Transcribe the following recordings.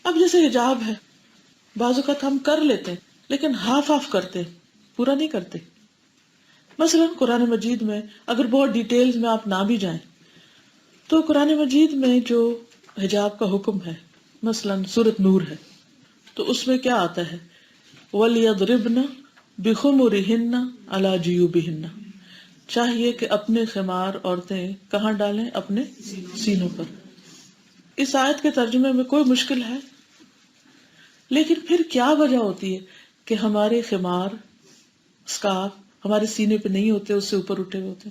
اب جیسے حجاب ہے، بعض اوقات ہم کر لیتے ہیں لیکن ہاف آف کرتے ہیں، پورا نہیں کرتے. مثلا قرآن مجید میں اگر بہت ڈیٹیلز میں آپ نہ بھی جائیں تو قرآن مجید میں جو حجاب کا حکم ہے، مثلا سورۃ نور ہے تو اس میں کیا آتا ہے؟ وَلْيَضْرِبْنَ بِخُمُرِهِنَّ عَلَى جِيُوبِهِنَّ، چاہیے کہ اپنے خمار عورتیں کہاں ڈالیں؟ اپنے سینوں پر. اس آیت کے ترجمے میں کوئی مشکل ہے، لیکن پھر کیا وجہ ہوتی ہے کہ ہمارے خمار اسکارف ہمارے سینے پہ نہیں ہوتے، اس سے اوپر اٹھے ہوئے ہوتے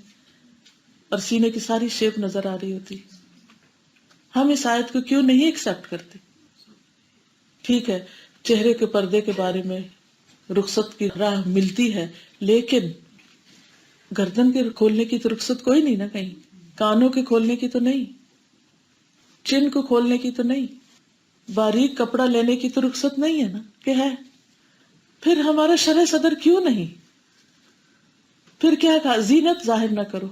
اور سینے کی ساری شیپ نظر آ رہی ہوتی؟ ہم اس آیت کو کیوں نہیں ایکسپٹ کرتے؟ ٹھیک ہے چہرے کے پردے کے بارے میں رخصت کی راہ ملتی ہے، لیکن گردن کے کھولنے کی تو رخصت کوئی نہیں نا، کہیں کانوں کے کھولنے کی تو نہیں، چن کو کھولنے کی تو نہیں، باریک کپڑا لینے کی تو رخصت نہیں ہے نا، کہ ہے؟ پھر ہمارا شرح صدر کیوں نہیں؟ پھر کیا کہا؟ زینت ظاہر نہ کرو.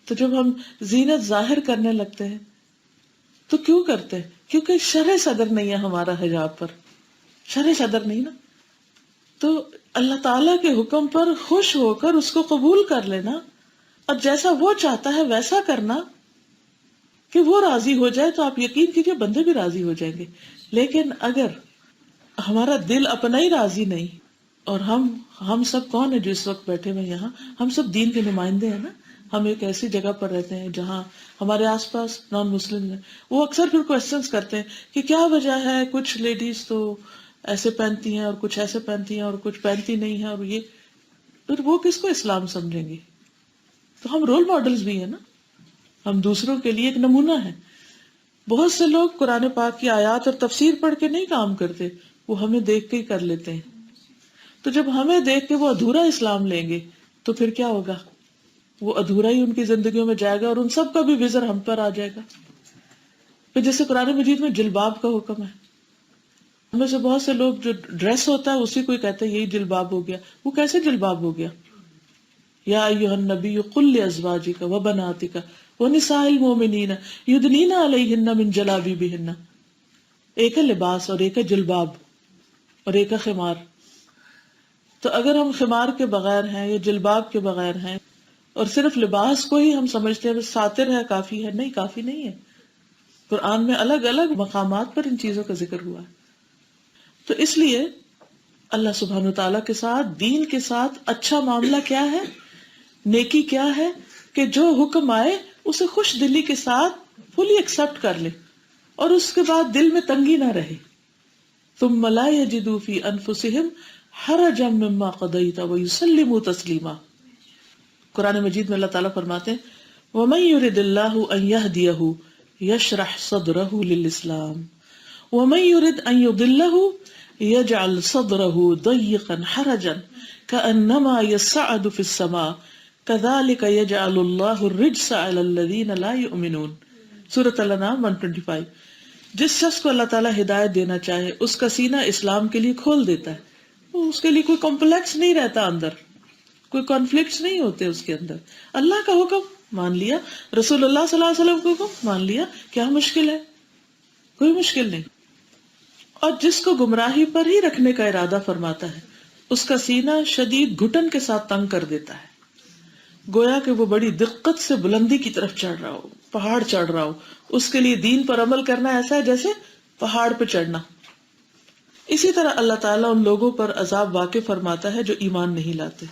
تو جب ہم زینت ظاہر کرنے لگتے ہیں تو کیوں کرتے ہیں؟ کیونکہ شرح صدر نہیں ہے ہمارا حجاب پر، شرح صدر نہیں نا. تو اللہ تعالیٰ کے حکم پر خوش ہو کر اس کو قبول کر لینا اور جیسا وہ چاہتا ہے ویسا کرنا کہ وہ راضی ہو جائے، تو آپ یقین کیجئے بندے بھی راضی ہو جائیں گے. لیکن اگر ہمارا دل اپنا ہی راضی نہیں، اور ہم سب کون ہیں جو اس وقت بیٹھے ہوئے یہاں؟ ہم سب دین کے نمائندے ہیں نا. ہم ایک ایسی جگہ پر رہتے ہیں جہاں ہمارے آس پاس نان مسلم ہیں. وہ اکثر پھر کوشچنس کرتے ہیں کہ کیا وجہ ہے کچھ لیڈیز تو ایسے پہنتی ہیں اور کچھ ایسے پہنتی ہیں اور کچھ پہنتی نہیں ہیں، اور یہ پھر وہ کس کو اسلام سمجھیں گے؟ تو ہم رول ماڈلز بھی ہیں نا، ہم دوسروں کے لیے ایک نمونہ ہیں. بہت سے لوگ قرآن پاک کی آیات اور تفسیر پڑھ کے نہیں کام کرتے، وہ ہمیں دیکھ کے ہی کر لیتے ہیں. تو جب ہمیں دیکھ کے وہ ادھورا اسلام لیں گے تو پھر کیا ہوگا؟ وہ ادھورا ہی ان کی زندگیوں میں جائے گا اور ان سب کا بھی وزر ہم پر آ جائے گا. پھر جیسے قرآن مجید میں جلباب کا حکم ہے، ہمیں سے بہت سے لوگ جو ڈریس ہوتا ہے اسی کو کہتے ہیں یہی جلباب ہو گیا. وہ کیسے جلباب ہو گیا؟ یا ایھا النبی قل لازواجک وبناتک ونساء المؤمنین یدنین علیہن من جلابیبہن. ایک ہے لباس اور ایک ہے جلباب اور ایک ہے خمار. تو اگر ہم خمار کے بغیر ہیں یا جلباب کے بغیر ہیں اور صرف لباس کو ہی ہم سمجھتے ہیں بس ساتر ہے کافی ہے، نہیں، کافی نہیں ہے. قرآن میں الگ الگ مقامات پر ان چیزوں کا ذکر ہوا ہے. تو اس لیے اللہ سبحانہ وتعالیٰ کے ساتھ، دین کے ساتھ اچھا معاملہ کیا ہے، نیکی کیا ہے کہ جو حکم آئے اسے خوش دلی کے ساتھ فلی ایکسپٹ کر لے اور اس کے بعد دل میں تنگی نہ رہے. ثم لا یجدوا فی انفسہم حرجا مما قضیت ویسلموا تسلیما. قرآن مجید میں اللہ تعالیٰ فرماتے ہیں وَمَن يُرِدِ اللَّهُ أَن يَهْدِيَهُ يَشْرَحْ صَدْرَهُ لِلْإِسْلَامِ وَمَن يُرِدْ أَن يُضِلَّهُ يَجْعَلْ صَدْرَهُ ضَيِّقًا حَرَجًا كَأَنَّمَا يَصَّعَّدُ فِي السَّمَاءِ كَذَلِكَ يَجْعَلُ اللَّهُ الرِّجْسَ عَلَى الَّذِينَ لَا يُؤْمِنُونَ. سورۃ الانعام 125. جس شخص کو اللہ تعالیٰ ہدایت دینا چاہے اس کا سینہ اسلام کے لیے کھول دیتا ہے، اس کے لیے کوئی کمپلیکس نہیں رہتا، اندر کوئی کانفلکٹس نہیں ہوتے اس کے اندر. اللہ کا حکم مان لیا، رسول اللہ صلی اللہ علیہ وسلم کا حکم مان لیا، کیا مشکل ہے؟ کوئی مشکل نہیں. اور جس کو گمراہی پر ہی رکھنے کا ارادہ فرماتا ہے اس کا سینہ شدید گھٹن کے ساتھ تنگ کر دیتا ہے، گویا کہ وہ بڑی دقت سے بلندی کی طرف چڑھ رہا ہو، پہاڑ چڑھ رہا ہو. اس کے لیے دین پر عمل کرنا ایسا ہے جیسے پہاڑ پہ چڑھنا. اسی طرح اللہ تعالیٰ ان لوگوں پر عذاب واقع فرماتا ہے جو ایمان نہیں لاتے.